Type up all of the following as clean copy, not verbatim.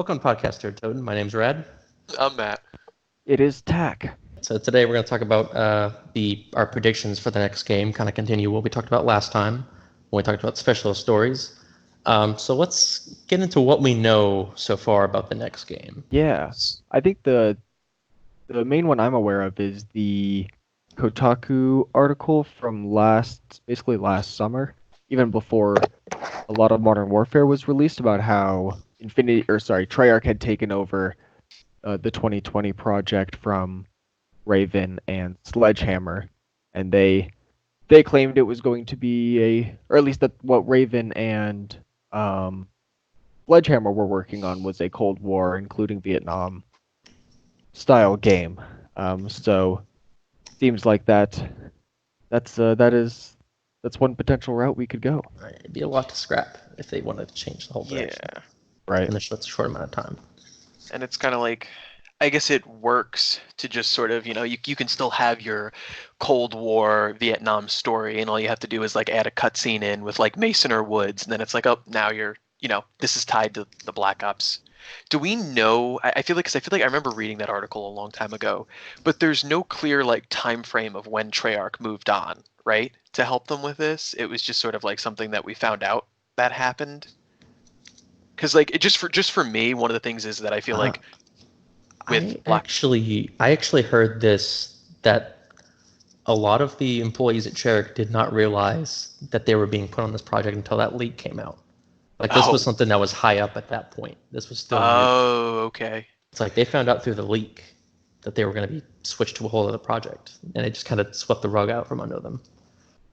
Welcome to Podcast here, Toten. My name's Rad. I'm Matt. It is TAC. So today we're going to talk about our predictions for the next game, kind of continue what we talked about last time when we talked about specialist stories. So let's get into what we know so far about the next game. Yeah, I think the main one I'm aware of is the Kotaku article from basically last summer, even before a lot of Modern Warfare was released, about how Treyarch had taken over the 2020 project from Raven and Sledgehammer, and they claimed it was going to be or at least that what Raven and Sledgehammer were working on was a Cold War, including Vietnam style game. So seems like that's one potential route we could go. Right, it'd be a lot to scrap if they wanted to change the whole direction Right. in a short amount of time. And it's kind of like, I guess it works to just sort of, you can still have your Cold War Vietnam story, and all you have to do is like add a cutscene in with like Mason or Woods, and then it's like, oh, now this is tied to the Black Ops. Do we know? I feel like I remember reading that article a long time ago, but there's no clear like time frame of when Treyarch moved on, right, to help them with this. It was just sort of like something that we found out that happened. Because like just for me, one of the things is that I feel like with I actually heard that a lot of the employees at Treyarch did not realize that they were being put on this project until that leak came out. Like this was something that was high up at that point. This was still new. Okay. It's like they found out through the leak that they were going to be switched to a whole other project, and it just kind of swept the rug out from under them.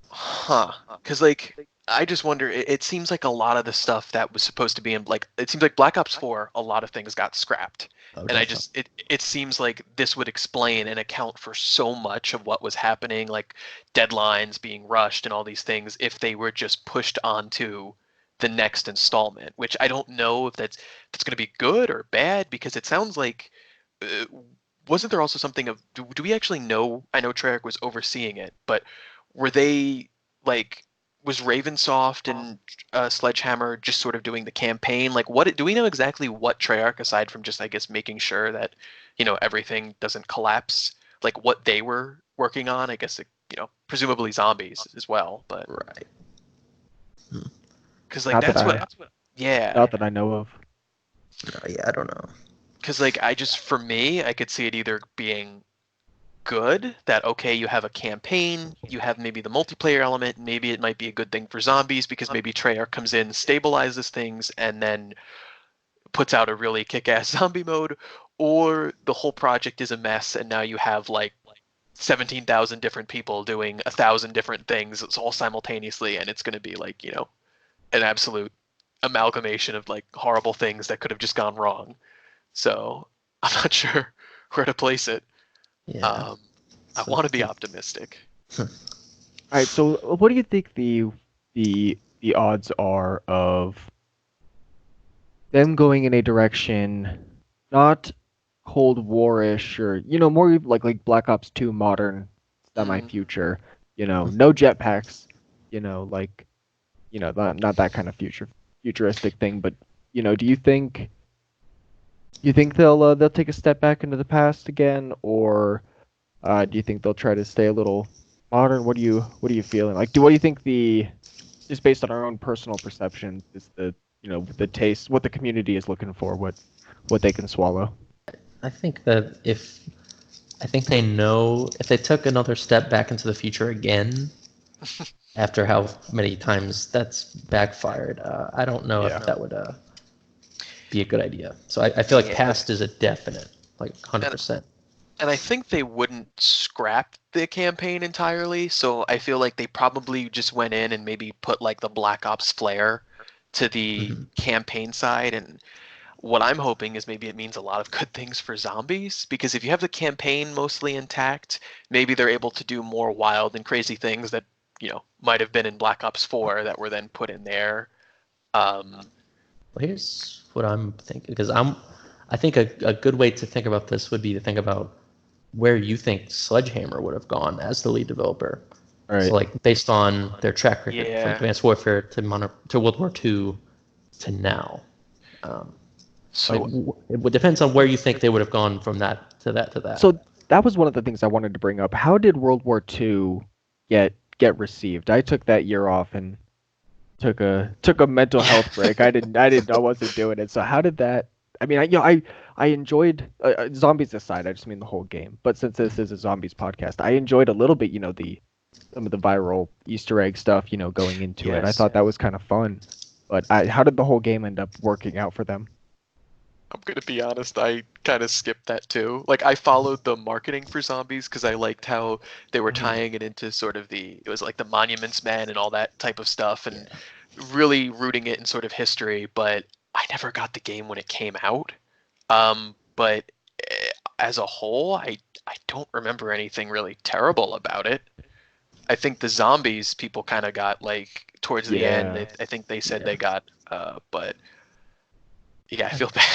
Huh. Because like I just wonder. It seems like a lot of the stuff that was supposed to be in it seems like Black Ops 4. A lot of things got scrapped, and it seems like this would explain and account for so much of what was happening, like deadlines being rushed and all these things, if they were just pushed onto the next installment. Which I don't know if that's going to be good or bad, because it sounds like wasn't there also something of do we actually know? I know Treyarch was overseeing it, but were they like? Was Ravensoft and Sledgehammer just sort of doing the campaign? Like, what do we know exactly what Treyarch, aside from just, I guess, making sure that, everything doesn't collapse? Like, what they were working on? I guess, presumably zombies as well. But right, because like that's what. Yeah. Not that I know of. Yeah, I don't know. Because like for me, I could see it either being good, that okay, you have a campaign, you have maybe the multiplayer element, maybe it might be a good thing for zombies because maybe Treyarch comes in, stabilizes things, and then puts out a really kick-ass zombie mode, or the whole project is a mess and now you have like 17,000 different people doing 1,000 different things all simultaneously, and it's going to be like an absolute amalgamation of like horrible things that could have just gone wrong. So I'm not sure where to place it. Yeah. I want to be optimistic. All right. So, what do you think the odds are of them going in a direction not Cold War-ish, or more like Black Ops 2 modern semi-future? No jetpacks. Not that kind of futuristic thing. But do you think? You think they'll take a step back into the past again, or do you think they'll try to stay a little modern? What are you feeling like? What do you think just based on our own personal perception, is the taste, what the community is looking for, what they can swallow? I think they know if they took another step back into the future again, after how many times that's backfired, I don't know if that would be a good idea. So I feel like past is a definite, like 100%. And I think they wouldn't scrap the campaign entirely, so I feel like they probably just went in and maybe put like the Black Ops flair to the campaign side. And what I'm hoping is maybe it means a lot of good things for zombies, because if you have the campaign mostly intact, maybe they're able to do more wild and crazy things that might have been in Black Ops 4 that were then put in there. Well, here's what I'm thinking, because I think a good way to think about this would be to think about where you think Sledgehammer would have gone as the lead developer. Right. So like based on their track record from Advanced Warfare to World War II to now. Like, So it depends on where you think they would have gone from that to that to that. So that was one of the things I wanted to bring up. How did World War II get received? I took that year off and took a mental health break. I wasn't doing it. So how did that? I mean, I enjoyed zombies aside. I just mean the whole game. But since this is a zombies podcast, I enjoyed a little bit. The some of the viral Easter egg stuff. Going into it. I yes, thought that was kind of fun. But how did the whole game end up working out for them? I'm gonna be honest, I kind of skipped that too. Like I followed the marketing for zombies because I liked how they were Mhm. tying it into sort of it was like the Monuments Men and all that type of stuff, and Yeah. really rooting it in sort of history. But I never got the game when it came out. But as a whole, I don't remember anything really terrible about it. I think the zombies people kind of got like towards the end. Yeah. I think they said Yeah. they got, but yeah, I feel bad.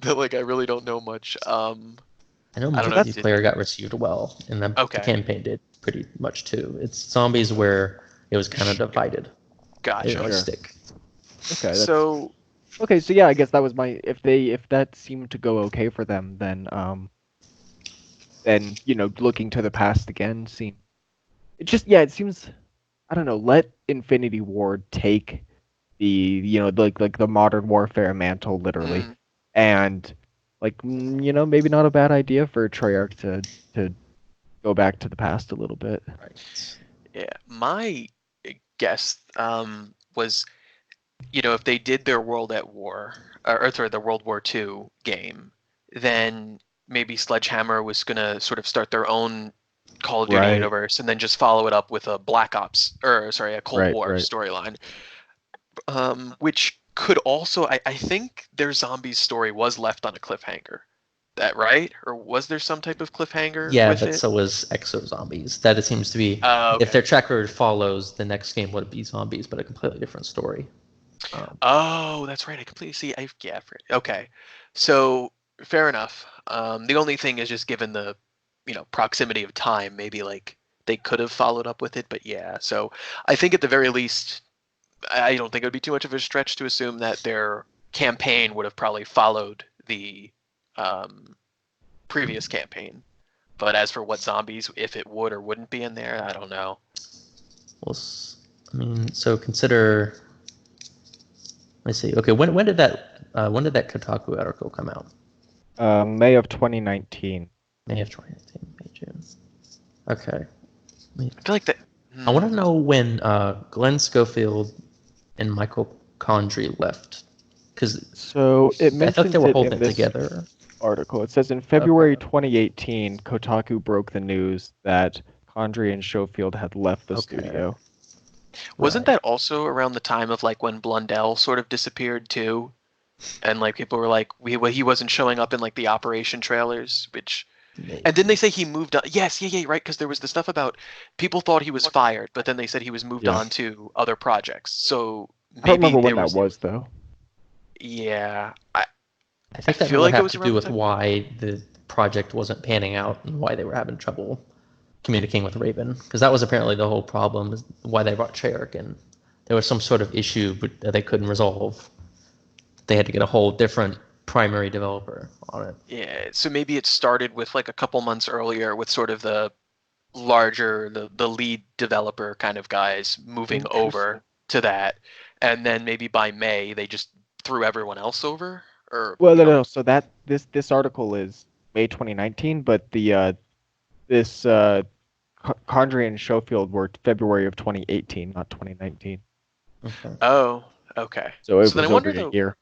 That like I really don't know much. I know I don't know if you did. multiplayer got received well, and the Okay, campaign did pretty much too. It's zombies where it was kind of divided. It didn't gotcha. really Sure. stick. Okay, that's So okay. So yeah, I guess that was my if that seemed to go okay for them, then looking to the past again seem it just yeah it seems I don't know, let Infinity Ward take the like the modern warfare mantle literally, mm, and maybe not a bad idea for Treyarch to go back to the past a little bit. Right. yeah, my guess was if they did their World at War or sorry the World War II game, then maybe Sledgehammer was gonna sort of start their own Call of Duty Right, universe and then just follow it up with a Black Ops or sorry a Cold right, War right. storyline. Which could also I think their zombies story was left on a cliffhanger. That right? Or was there some type of cliffhanger Yeah, with but it? so was Exo Zombies. That it seems to be. If Okay. their track record follows, the next game would be zombies, but a completely different story. Oh, that's right. I completely see. Yeah, okay. So fair enough. The only thing is just given the, proximity of time, maybe like they could have followed up with it, but yeah. So I think at the very least, I don't think it would be too much of a stretch to assume that their campaign would have probably followed the um, previous campaign. But as for what zombies, if it would or wouldn't be in there, I don't know. Well, I mean, so consider. Let's see. Okay, when did that Kotaku article come out? May of 2019. May of 2019, May June. Okay. I feel like that. I want to know when Glenn Schofield and Michael Condrey left, because So it I feel like they mentions were it holding in it this together. article. It says in February 2018, Kotaku broke the news that Condrey and Schofield had left the Okay. studio. Wasn't Right. that also around the time of like when Blundell sort of disappeared too? And like people were like, he wasn't showing up in like the Operation trailers, which. And didn't they Maybe. say he moved on? Yes, yeah, right. Because there was the stuff about people thought he was fired, but then they said he was moved Yeah. on to other projects. So I don't maybe remember when there that was. was though. Yeah, I I think that feel might like it have was to around do the with time. why the project wasn't panning out and why they were having trouble communicating with Raven, because that was apparently the whole problem, is why they brought Treyarch in. There was some sort of issue that they couldn't resolve. They had to get a whole different primary developer on it. Yeah, so maybe it started with like a couple months earlier with sort of the larger the lead developer kind of guys moving Interesting. over to that, and then maybe by May they just threw everyone else over, or Well, no. So that this article is May 2019, but the this Condrey and Schofield were February of 2018, not 2019. Okay. oh, okay. So it So then I was over wonder a though, year.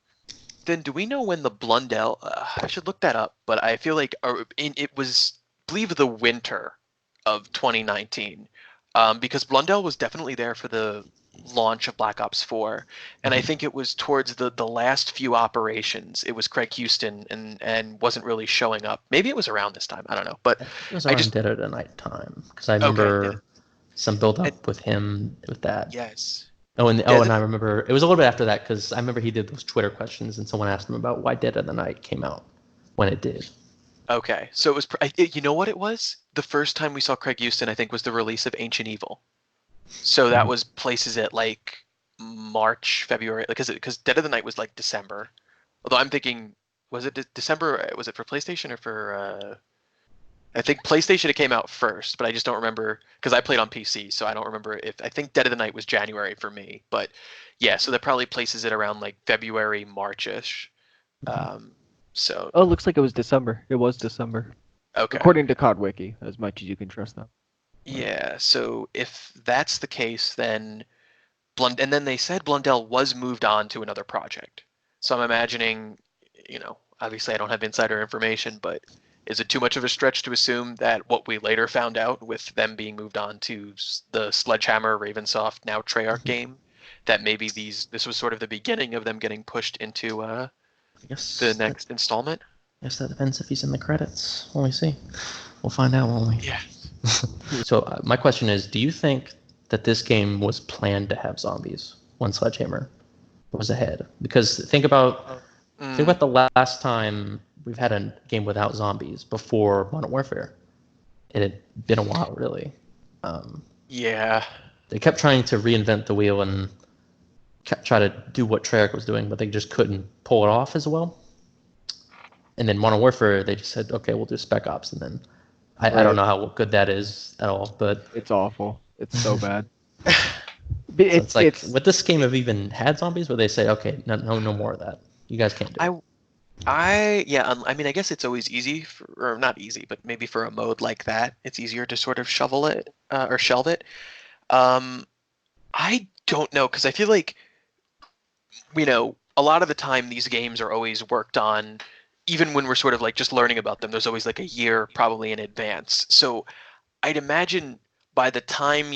then do we know when the Blundell? I should look that up, but I feel like it was, I believe, the winter of 2019, because Blundell was definitely there for the launch of Black Ops 4, and I Mhm. think it was towards the last few operations. It was Craig Houston and wasn't really showing up. Maybe it was around this time. I don't know, but I think it was I around just Dead of the Night time, because I okay. remember some build And up with him with that. yes, Oh, yeah, and I remember it was a little bit after that, because I remember he did those Twitter questions, and someone asked him about why Dead of the Night came out when it did. okay. So it was. You know what it was? The first time we saw Craig Houston, I think, was the release of Ancient Evil. So that Mhm. was places at like March, February, because Dead of the Night was like December, Although I'm thinking, was it December? Was it for PlayStation or for? I think PlayStation it came out first, but I just don't remember because I played on PC, so I don't remember if I think Dead of the Night was January for me. But yeah, so that probably places it around like February, March-ish. Um, so Oh, it looks like it was December. It was December, okay. according to COD Wiki, as much as you can trust them. Yeah, so if that's the case, then and then they said Blundell was moved on to another project. So I'm imagining, obviously I don't have insider information, but is it too much of a stretch to assume that what we later found out with them being moved on to the Sledgehammer Ravensoft now Treyarch game, that maybe this was sort of the beginning of them getting pushed into I the guess next installment? that depends if he's in the credits. When we see, we'll find out, won't we? Yeah. So my question is, do you think that this game was planned to have zombies when Sledgehammer was ahead? Because think about the last time we've had a game without zombies before Modern Warfare. It had been a while, really. Yeah. They kept trying to reinvent the wheel and try to do what Treyarch was doing, but they just couldn't pull it off as well. And then Modern Warfare, they just said, okay, we'll do Spec Ops, and then I don't know how good that is at all, but It's awful. It's so bad. so it's like, would this game have even had zombies? Where they say, okay, no more of that. You guys can't do it. I mean, I guess it's always easy or not easy, but maybe for a mode like that, it's easier to sort of shovel it or shelve it. I don't know because I feel like a lot of the time these games are always worked on, even when we're sort of like just learning about them. There's always like a year probably in advance. So I'd imagine by the time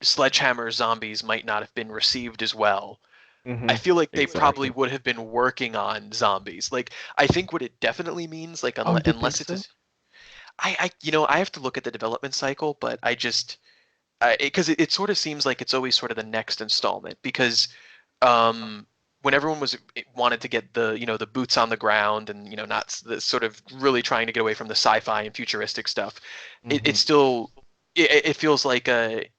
Sledgehammer Zombies might not have been received as well. I feel like they probably would have been working on zombies. Like, I think what it definitely means, like, unless it's, so? I have to look at the development cycle, but because it sort of seems like it's always sort of the next installment. Because when everyone wanted to get the boots on the ground and not the sort of really trying to get away from the sci-fi and futuristic stuff, it still it feels like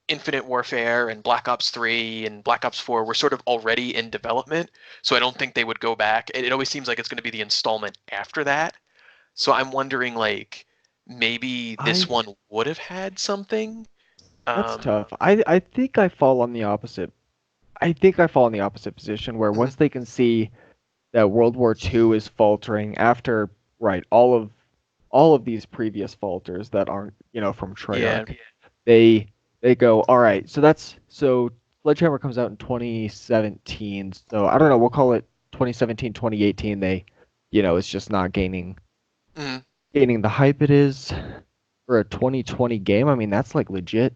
Infinite Warfare and Black Ops 3 and Black Ops 4 were sort of already in development, so I don't think they would go back. It always seems like it's going to be the installment after that. So I'm wondering, like, maybe this one would have had something. That's tough. I think I fall on the opposite. I think I fall in the opposite position where once they can see that World War II is faltering after all of these previous falters that aren't from Treyarch, they go, all right, so Sledgehammer comes out in 2017, so I don't know, we'll call it 2017 2018. It's just not gaining the hype it is for a 2020 game. I mean, that's like legit.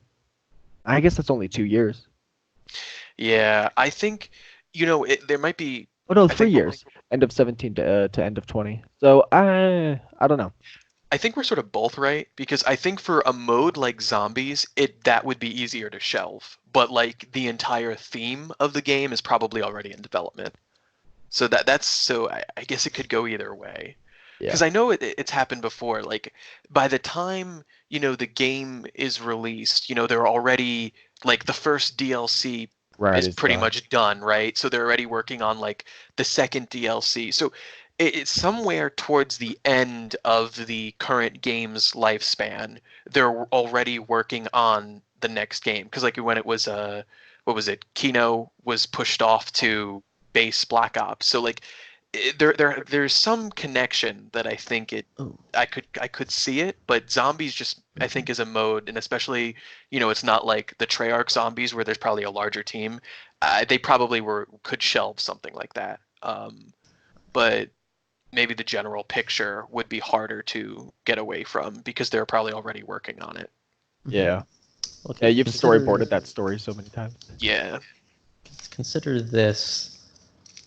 I guess that's only 2 years. Yeah, I think there might be. Oh no, 3 years. End of 17 to end of 20. So I don't know. I think we're sort of both right because I think for a mode like zombies, that would be easier to shelve. But like the entire theme of the game is probably already in development. So I guess it could go either way. Because I know it's happened before. Like by the time the game is released, they're already like the first DLC is pretty much done, right? So they're already working on like the second DLC. So it's somewhere towards the end of the current game's lifespan. They're already working on the next game because like when it was what was it? Kino was pushed off to base Black Ops. So like there's some connection that I think I could see it, but zombies just I think is a mode, and especially it's not like the Treyarch zombies where there's probably a larger team. They probably could shelve something like that. But maybe the general picture would be harder to get away from because they're probably already working on it. Yeah. Okay, you've storyboarded that story so many times. Yeah. Consider this.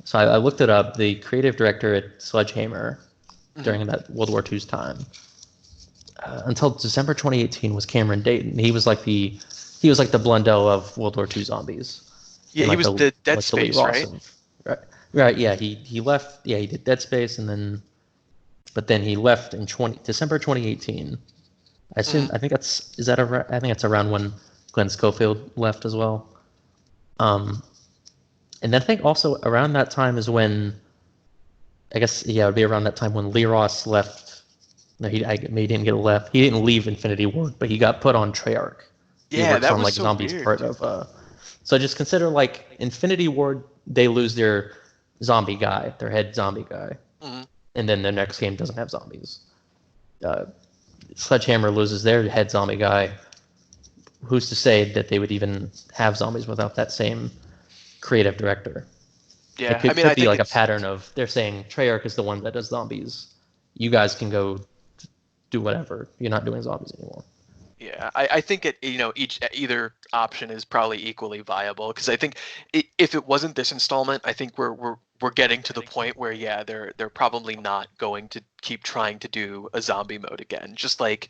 So I looked it up. The creative director at Sledgehammer during that World War II's time, until December 2018, was Cameron Dayton. He was like the Blundell of World War II zombies. Yeah, he was the Dead Space, right? Right. Yeah, he left. Yeah, he did Dead Space, but then he left in December 2018. I think that's around when Glenn Schofield left as well. And then I think also around that time is when, I guess, yeah, it would be around that time when Lee Ross left. No, he didn't get left. He didn't leave Infinity Ward, but he got put on Treyarch. He Yeah, works that on was like so zombies weird. part of. So just consider like Infinity Ward, they lose their zombie guy, their head zombie guy, Mhm. and then the next game doesn't have zombies. Uh, Sledgehammer loses their head zombie guy. Who's to say that they would even have zombies without that same creative director? It Yeah, I mean, could I be think like a it's pattern of they're saying Treyarch is the one that does zombies. You guys can go do whatever. You're not doing zombies anymore. yeah, I think each either option is probably equally viable because I think if it wasn't this installment, I think we're getting to the point where yeah, they're probably not going to keep trying to do a zombie mode again. Just like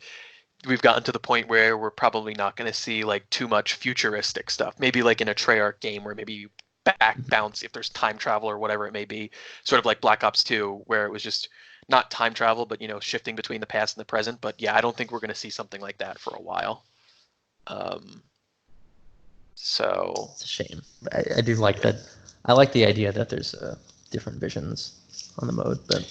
we've gotten to the point where we're probably not going to see like too much futuristic stuff. Maybe like in a Treyarch game where maybe you back bounce if there's time travel or whatever it may be, sort of like Black Ops 2 where it was just not time travel but shifting between the past and the present. But yeah, I don't think we're going to see something like that for a while. Um, so It's a shame. I do like that. I like the idea that there's different visions on the mode, but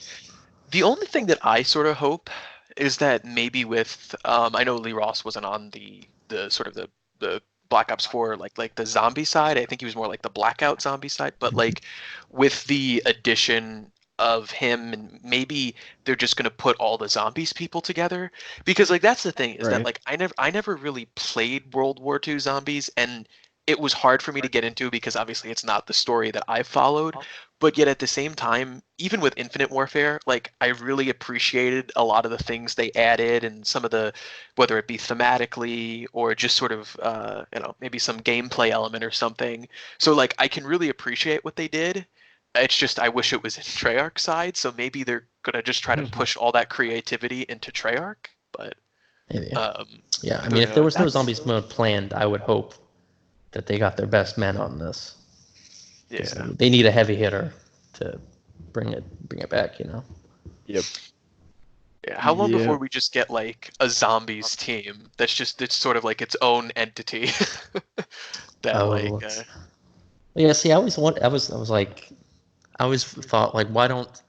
the only thing that I sort of hope is that maybe with I know Lee Ross wasn't on the sort of the Black Ops 4 like the zombie side. I think he was more like the blackout zombie side, but like with the addition of him and maybe they're just going to put all the zombies people together because like that's the thing is that Right. like I never really played World War II zombies and it was hard for me to get into because obviously it's not the story that I followed, but yet at the same time, even with Infinite Warfare, like I really appreciated a lot of the things they added and some of the, whether it be thematically or just sort of, maybe some gameplay element or something. So like I can really appreciate what they did. It's just I wish it was in Treyarch side, so maybe they're gonna just try to push all that creativity into Treyarch. But maybe. um, Yeah, I who mean, if there knows? was no That's zombies mode planned, I would hope that they got their best men on this because yeah. they need a heavy hitter to bring it back. Yep. Yeah, how long before Yep. we just get like a zombies team it's sort of like its own entity that Oh, like yeah. See, I was like, I always thought like, why don't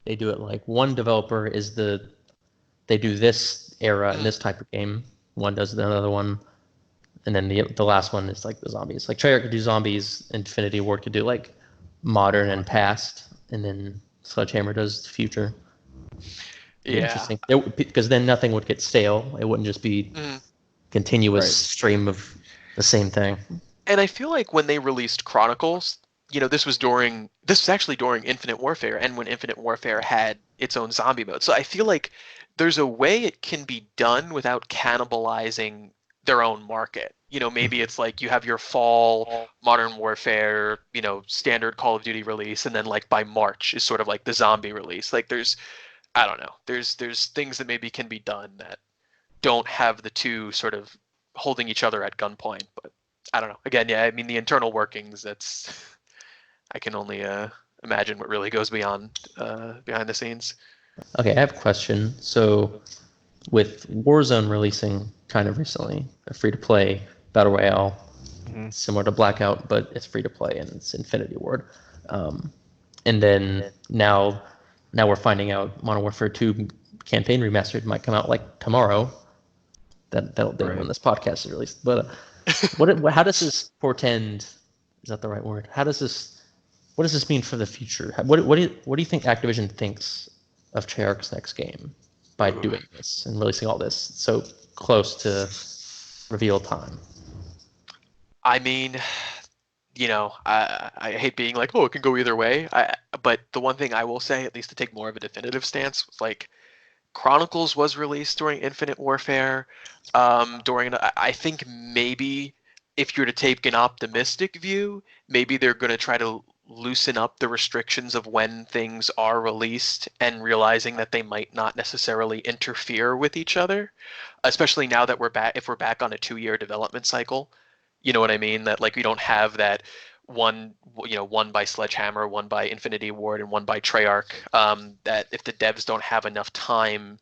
they do it like one developer is they do this era and mm, this type of game, one does another one, and then the last one is like the zombies. Like Treyarch could do zombies, Infinity Ward could do like modern and past, and then Sledgehammer does the future. It'd be yeah. interesting because then nothing would get stale. It wouldn't just be Mm. continuous Right. stream of the same thing. And I feel like when they released Chronicles, this was actually during Infinite Warfare and when Infinite Warfare had its own zombie mode. So I feel like there's a way it can be done without cannibalizing their own market. Maybe it's like you have your fall Modern Warfare, standard Call of Duty release, and then like by March is sort of like the zombie release. Like I don't know. There's things that maybe can be done that don't have the two sort of holding each other at gunpoint. But I don't know. Again, yeah, I mean the internal workings. That's I can only imagine what really goes beyond behind the scenes. Okay, I have a question. So with Warzone releasing kind of recently, a free to play battle royale, Mhm. similar to Blackout, but it's free to play and it's Infinity Ward. Um, and then now we're finding out Modern Warfare 2 campaign remastered might come out like tomorrow. That'll be when Right. this podcast is released. But how does this portend? Is that the right word? What does this mean for the future? What do you think Activision thinks of Treyarch's next game by Ooh. doing this and releasing all this so close to reveal time? I mean, I hate being like, oh, it can go either way. But the one thing I will say, at least to take more of a definitive stance, was like Chronicles was released during Infinite Warfare. I think maybe if you're to take an optimistic view, maybe they're going to try to loosen up the restrictions of when things are released and realizing that they might not necessarily interfere with each other, especially now that we're back, if we're back on a 2-year development cycle. You know what I mean? That like we don't have that one by Sledgehammer, one by Infinity Ward, and one by Treyarch. That if the devs don't have enough time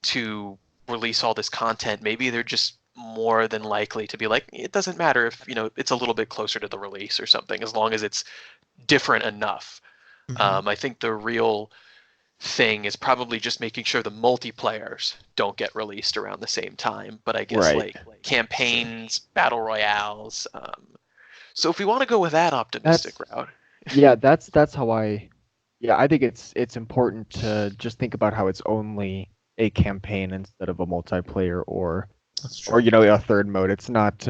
to release all this content, maybe they're just more than likely to be like, it doesn't matter if, it's a little bit closer to the release or something, as long as it's different enough. I think the real thing is probably just making sure the multiplayers don't get released around the same time. But I guess Right. like campaigns, battle royales. So if we want to go with that optimistic route, Yeah, that's how I think it's important to just think about how it's only a campaign instead of a multiplayer or That's true. a third mode. It's not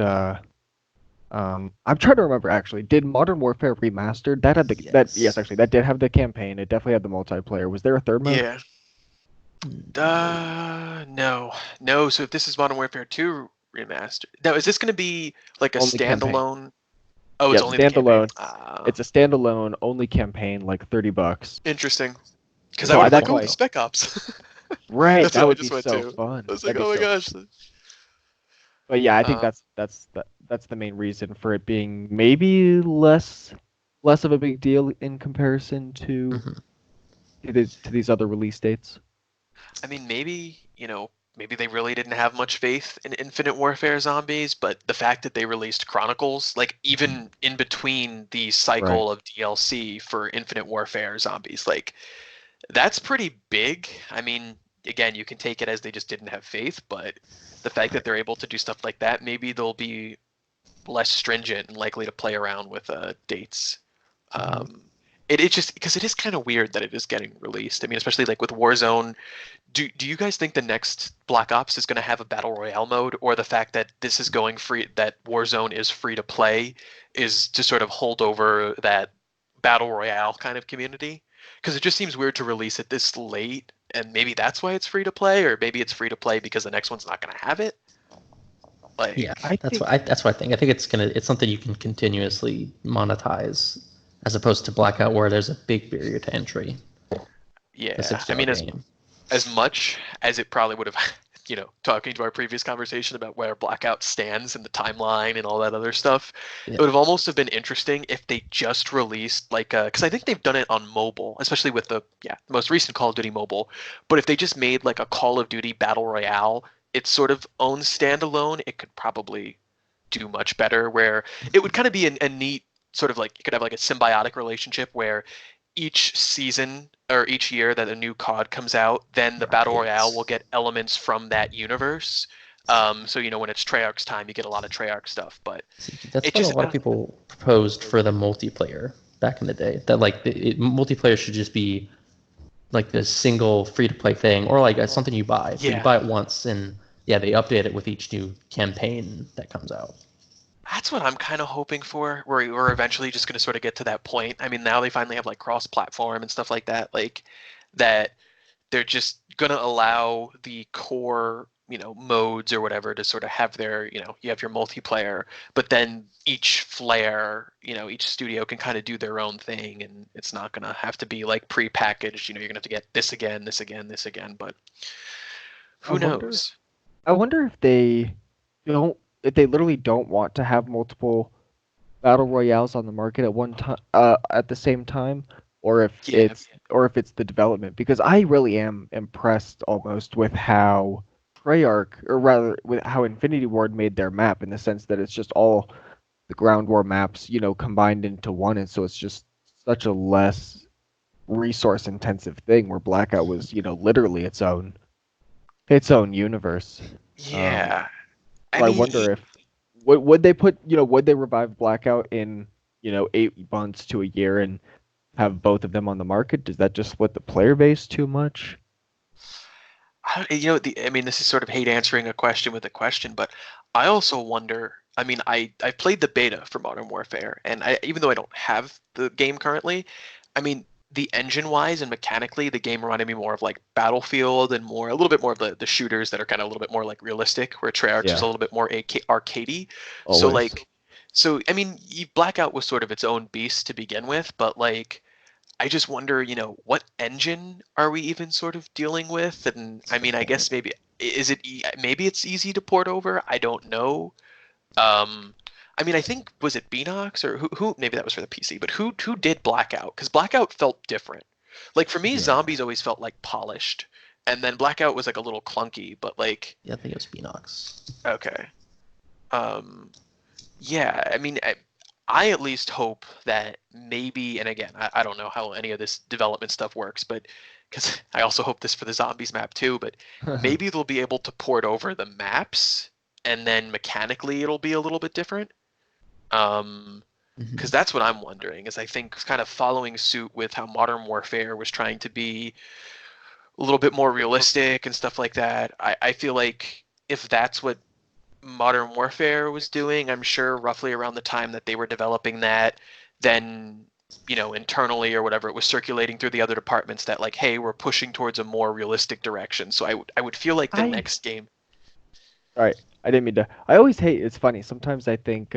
I'm trying to remember actually. Did Modern Warfare Remastered that had Yes. actually that did have the campaign. It definitely had the multiplayer. Was there a third mode? yeah. No. So if this is Modern Warfare 2 remastered, now is this going to be like a Only campaign. standalone? Oh, it's Yep, only the campaign. standalone. It's a standalone only campaign, like $30. Interesting. Because I So would have that's like, oh, why. Spec Ops. Right, That's that what I would be just went so to. fun. I was like, That'd be oh my so gosh. But yeah, I think Uh, that's the main reason for it being maybe less of a big deal in comparison to Mhm. to these other release dates. I mean, maybe they really didn't have much faith in Infinite Warfare Zombies, but the fact that they released Chronicles, like even in between the Right. cycle of DLC for Infinite Warfare Zombies, like that's pretty big. I mean, again, you can take it as they just didn't have faith, but the fact that they're able to do stuff like that, maybe they'll be less stringent and likely to play around with dates. Um, it just because it is kind of weird that it is getting released. I mean, especially like with Warzone. Do you guys think the next Black Ops is going to have a battle royale mode, or the fact that this is going free, that Warzone is free to play, is to sort of hold over that battle royale kind of community? Because it just seems weird to release it this late, and maybe that's why it's free to play, or maybe it's free to play because the next one's not going to have it. Yeah, I that's think what I think. I think it's something you can continuously monetize, as opposed to Blackout where there's a big barrier to entry, the Yeah, I $6 mean, game. as much as it probably would have, talking to our previous conversation about where Blackout stands in the timeline and all that other stuff, Yeah. it would have almost have been interesting if they just released like because I think they've done it on mobile, especially with the most recent Call of Duty mobile. But if they just made like a Call of Duty Battle Royale, its sort of own standalone, it could probably do much better. Where it would kind of be a neat sort of like you could have like a symbiotic relationship where each season or each year that a new COD comes out, then the battle royale will Yes. get elements from that universe. So when it's Treyarch's time, you get a lot of Treyarch stuff. But See, that's it what a just, lot of people proposed for the multiplayer back in the day. That like multiplayer should just be like this single free to play thing, or like something you buy, but you yeah, buy it once, and yeah, they update it with each new campaign that comes out. that's what I'm kind of hoping for. We're eventually just going to sort of get to that point. I mean, now they finally have like cross-platform and stuff like that. Like that they're just going to allow the core modes or whatever to sort of have their you have your multiplayer, but then each flare each studio can kind of do their own thing, and it's not going to have to be like pre-packaged. You're going to have to get this again, this again, this again, but I who wonder knows. I wonder don't if they literally don't want to have multiple battle royales on the market at one time at the same time, or if Yeah, it's the development, because I really am impressed almost with how Treyarch, or rather with how Infinity Ward made their map, in the sense that it's just all the ground war maps, combined into one, and so it's just such a less resource intensive thing, where Blackout was, literally its own universe. Um, yeah, I so I mean, wonder if would they put, would they revive Blackout in, 8 months to a year and have both of them on the market? Does that just split the player base too much? I mean, this is sort of hate answering a question with a question, but I also wonder. I mean, I played the beta for Modern Warfare, and even though I don't have the game currently, I mean, the engine wise and mechanically, the game reminded me more of like Battlefield and a little bit more of the shooters that are kind of a little bit more like realistic, where Treyarch's is a Yeah, little bit more arcadey. So always. so I mean, Blackout was sort of its own beast to begin with, but like I just wonder, what engine are we even sort of dealing with? And That's a I good mean, I point. guess maybe it's easy to port over. I don't know. Um, I mean, I think was it Beanox or who maybe that was for the PC, but who did Blackout? Because Blackout felt different. Like for me, Yeah, Zombies always felt like polished, and then Blackout was like a little clunky, but like yeah, I think it was Beanox. okay. Yeah, I mean, I at least hope that maybe, and again, I don't know how any of this development stuff works, but because I also hope this for the zombies map too, but maybe they'll be able to port over the maps and then mechanically it'll be a little bit different. Because that's what I'm wondering, is I think kind of following suit with how Modern Warfare was trying to be a little bit more realistic and stuff like that. I feel like if that's what Modern Warfare was doing, I'm sure roughly around the time that they were developing that, then internally or whatever, it was circulating through the other departments that like, hey, we're pushing towards a more realistic direction. So I would feel like the I next game. All right. I didn't mean to. I always hate. It's funny. Sometimes I think,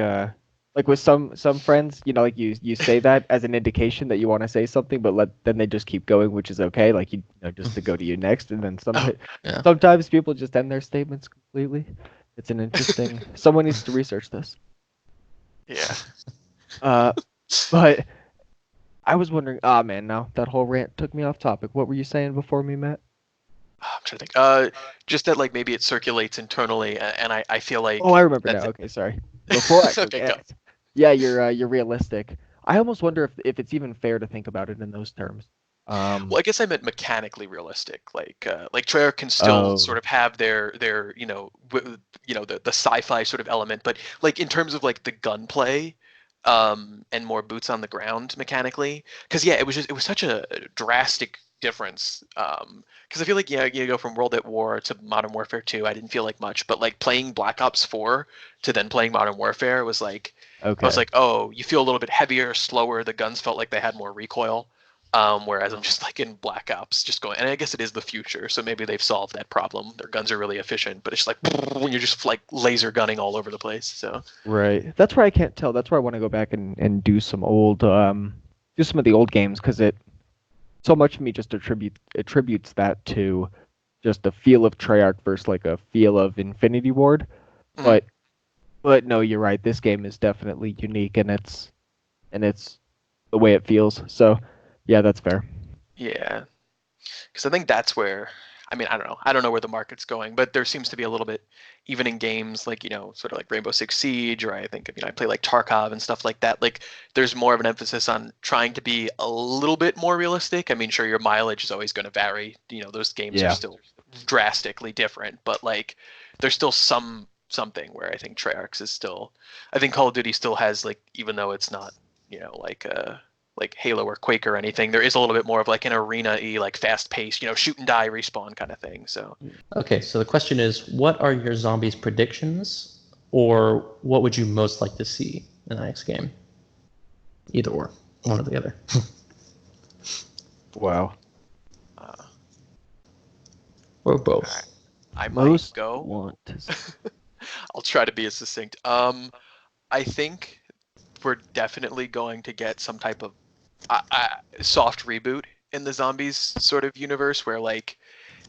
like with some friends, like you say that as an indication that you want to say something, but then they just keep going, which is okay. Like just to go to you next, and then Oh, Yeah. sometimes people just end their statements completely. It's an interesting. Someone needs to research this. yeah. Uh, but I was wondering. Ah, man, now that whole rant took me off topic. What were you saying before me, Matt? I'm trying to think. Just that like maybe it circulates internally, and I feel Oh, I like remember now. that. Okay, sorry. Before I Okay, go. forget. Yeah, you're realistic. I almost wonder if it's even fair to think about it in those terms. Well, I guess I meant mechanically realistic. Like Treyarch can still Oh, sort of have their the sci-fi sort of element, but like in terms of like the gunplay, and more boots on the ground mechanically. Because yeah, it was such a drastic difference. Because I feel like you go from World at War to Modern Warfare 2, I didn't feel like much, but like playing Black Ops 4 to then playing Modern Warfare was like I was okay. like, oh, you feel a little bit heavier, slower. The guns felt like they had more recoil. Whereas I'm just like in Black Ops, just going, and I guess it is the future, so maybe they've solved that problem. Their guns are really efficient, but it's like when you're just like laser gunning all over the place. So Right. That's where I can't tell. That's where I want to go back and do some old do some of the old games because it so much of me just attributes that to just a feel of Treyarch versus like a feel of Infinity Ward. mm, But but no, you're right. This game is definitely unique and it's the way it feels. So yeah, that's fair. yeah, because I think that's where, I mean, I don't know where the market's going, but there seems to be a little bit, even in games like sort of like Rainbow Six Siege, or I think I play like Tarkov and stuff like that. Like there's more of an emphasis on trying to be a little bit more realistic. I mean, sure, your mileage is always going to vary. Those games are Yeah. still drastically different, but like there's still something where I think Treyarch is still, I think Call of Duty still has, like, even though it's not like Halo or Quake or anything, there is a little bit more of like an arena-y, like fast-paced, shoot and die, respawn kind of thing. So Okay, so the question is, what are your zombies predictions, or what would you most like to see in the next game? Either or, one or the other. Wow. uh, Or both. I might Most go. want to see. I'll try to be as succinct. I think we're definitely going to get some type of soft reboot in the zombies sort of universe, where like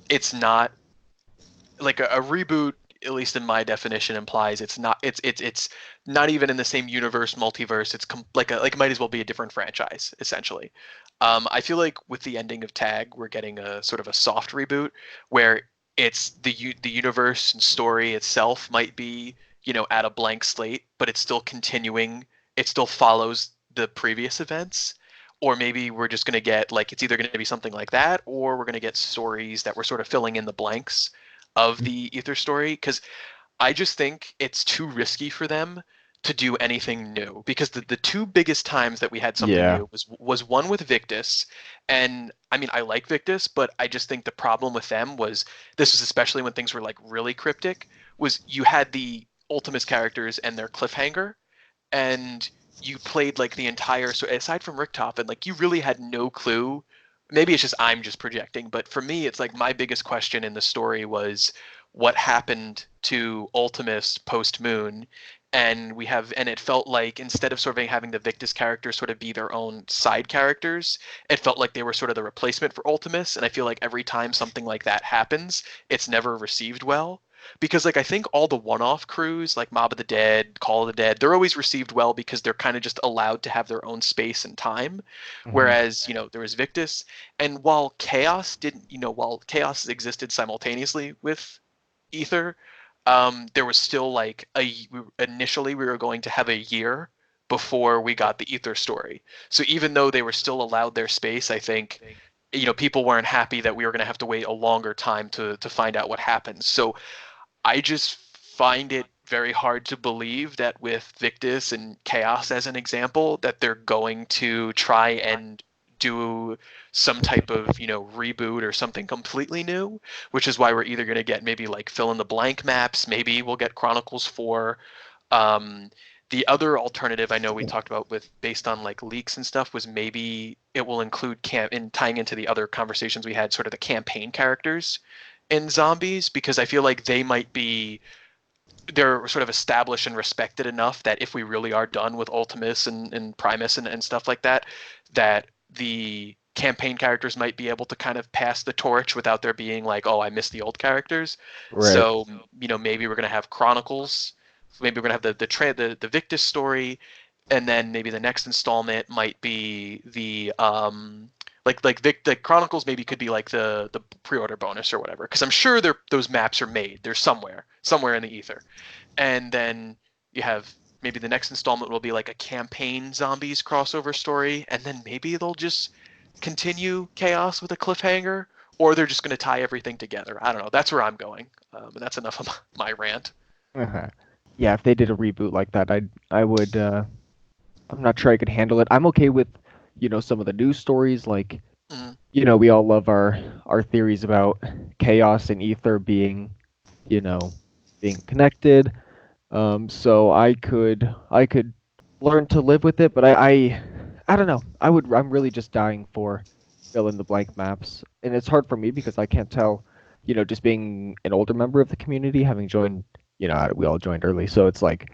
it's not like a reboot, at least in my definition, implies it's not even in the same universe, multiverse. It's like it might as well be a different franchise essentially. I feel like with the ending of Tag, we're getting a sort of a soft reboot where it's the universe and story itself might be at a blank slate, but it's still continuing. It still follows the previous events. Or maybe we're just going to get, like, it's either going to be something like that, or we're going to get stories that we're sort of filling in the blanks of the Ether story, because I just think it's too risky for them to do anything new, because the two biggest times that we had something Yeah. new was one with Victus. And I mean, I like Victus, but I just think the problem with them was, this was especially when things were like really cryptic, was you had the Ultimus characters and their cliffhanger, and you played like the entire, so aside from Ricktop, like you really had no clue. Maybe it's just I'm just projecting, but for me it's like my biggest question in the story was what happened to Ultimus post Moon. And it felt like instead of sort of having the Victus characters sort of be their own side characters, it felt like they were sort of the replacement for Ultimus. And I feel like every time something like that happens, it's never received well, because like I think all the one-off crews like Mob of the Dead, Call of the Dead, they're always received well because they're kind of just allowed to have their own space and time. Hmm. Whereas there was Victus, and while Chaos existed simultaneously with Ether, there was still like initially we were going to have a year before we got the Ether story. So even though they were still allowed their space, I think people weren't happy that we were going to have to wait a longer time to find out what happens. So I just find it very hard to believe that with Victus and Chaos as an example, that they're going to try and do some type of, reboot or something completely new, which is why we're either going to get maybe like fill in the blank maps, maybe we'll get Chronicles 4. Um, the other alternative I know we talked about with based on like leaks and stuff was maybe it will include in tying into the other conversations we had, sort of the campaign characters in zombies, because I feel like they're sort of established and respected enough that if we really are done with Ultimus and Primus and stuff like that, that the campaign characters might be able to kind of pass the torch without there being like, oh, I miss the old characters. Right. So, maybe we're gonna have Chronicles, maybe we're gonna have the Victus story, and then maybe the next installment might be the the Chronicles maybe could be like the pre-order bonus or whatever, because I'm sure those maps are made. They're somewhere in the ether, and then you have maybe the next installment will be like a campaign zombies crossover story, and then maybe they'll just continue Chaos with a cliffhanger, or they're just going to tie everything together. I don't know. That's where I'm going, and that's enough of my rant. Uh-huh. Yeah, if they did a reboot like that, I would. I'm not sure I could handle it. I'm okay with, some of the news stories. Like, Mm. we all love our theories about chaos and ether being, being connected. So I could learn to live with it, but I don't know. I'm really just dying for fill in the blank maps, and it's hard for me because I can't tell, just being an older member of the community, having joined, we all joined early, so it's like,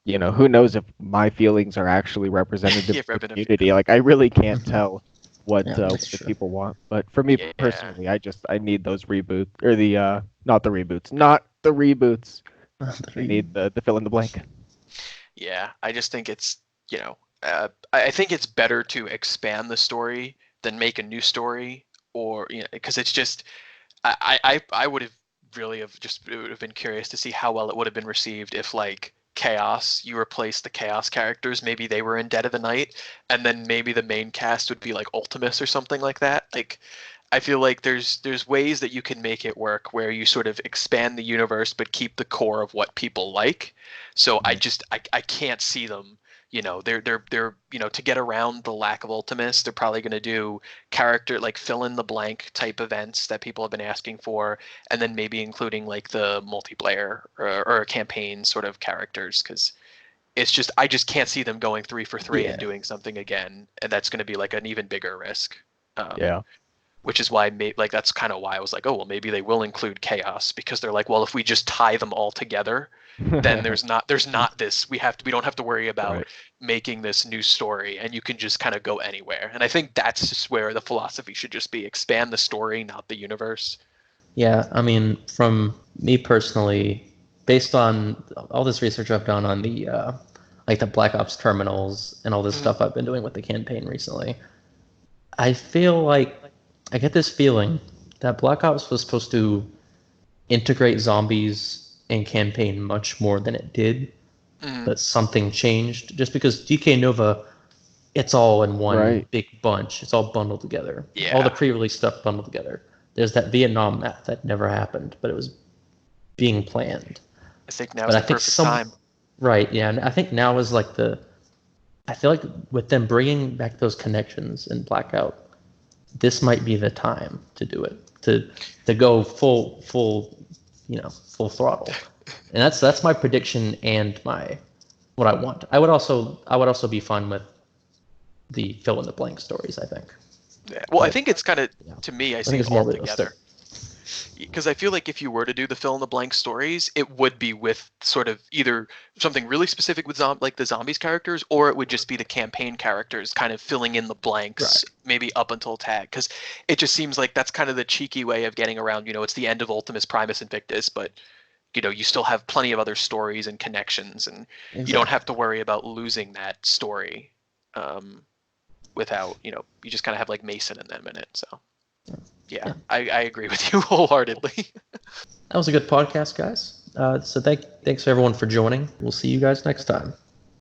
who knows if my feelings are actually representative Yeah, of the community. Like, I really can't tell what Yeah, what that's the true. people want. But for me Yeah. personally, I need those reboots or the not the reboots, not the reboots. I need the fill in the blank. Yeah, I just think it's, I think it's better to expand the story than make a new story, or because it's just, I would have really have just it would have been curious to see how well it would have been received if like Chaos, you replace the Chaos characters, maybe they were in Dead of the Night, and then maybe the main cast would be like Ultimus or something like that. Like, I feel like there's ways that you can make it work where you sort of expand the universe but keep the core of what people like. So I can't see them. They're to get around the lack of Ultimus, they're probably going to do character like fill in the blank type events that people have been asking for, and then maybe including like the multiplayer or campaign sort of characters, because it's just I just can't see them going 3 for 3 and Yeah. doing something again, and that's going to be like an even bigger risk. Yeah. Which is why that's kind of why I was like, oh well, maybe they will include chaos, because they're like, well, if we just tie them all together, then there's not this we don't have to worry about Right. making this new story, and you can just kind of go anywhere. And I think that's just where the philosophy should just be: expand the story, not the universe. Yeah, I mean, from me personally, based on all this research I've done on the like the Black Ops terminals and all this Mm, stuff I've been doing with the campaign recently, I feel like I get this feeling that Black Ops was supposed to integrate zombies and campaign much more than it did, mm, but something changed just because DK Nova, it's all in one Right. big bunch. It's all bundled together. All the yeah, pre-release stuff bundled together. There's that Vietnam map that never happened, but it was being planned. I think now's But I the think perfect time. right, yeah, and I think now is like I feel like with them bringing back those connections in Blackout, this might be the time to do it, to go full throttle. And that's my prediction and my what I want. I would also be fine with the fill in the blank stories, I think. Yeah. Well, I But think it's kind of, yeah, to me, I I see think it it's more all realistic. together. Because I feel like if you were to do the fill in the blank stories, it would be with sort of either something really specific with like the zombies characters, or it would just be the campaign characters kind of filling in the Right. blanks, maybe up until tag. Because it just seems like that's kind of the cheeky way of getting around. It's the end of Ultimus, Primus, and Victus, but you still have plenty of other stories and connections, and you don't Exactly. have to worry about losing that story. Without, you just kind of have like Mason in them in it. So yeah, Yeah. I agree with you wholeheartedly. That was a good podcast, guys. So thanks everyone for joining. We'll see you guys next time.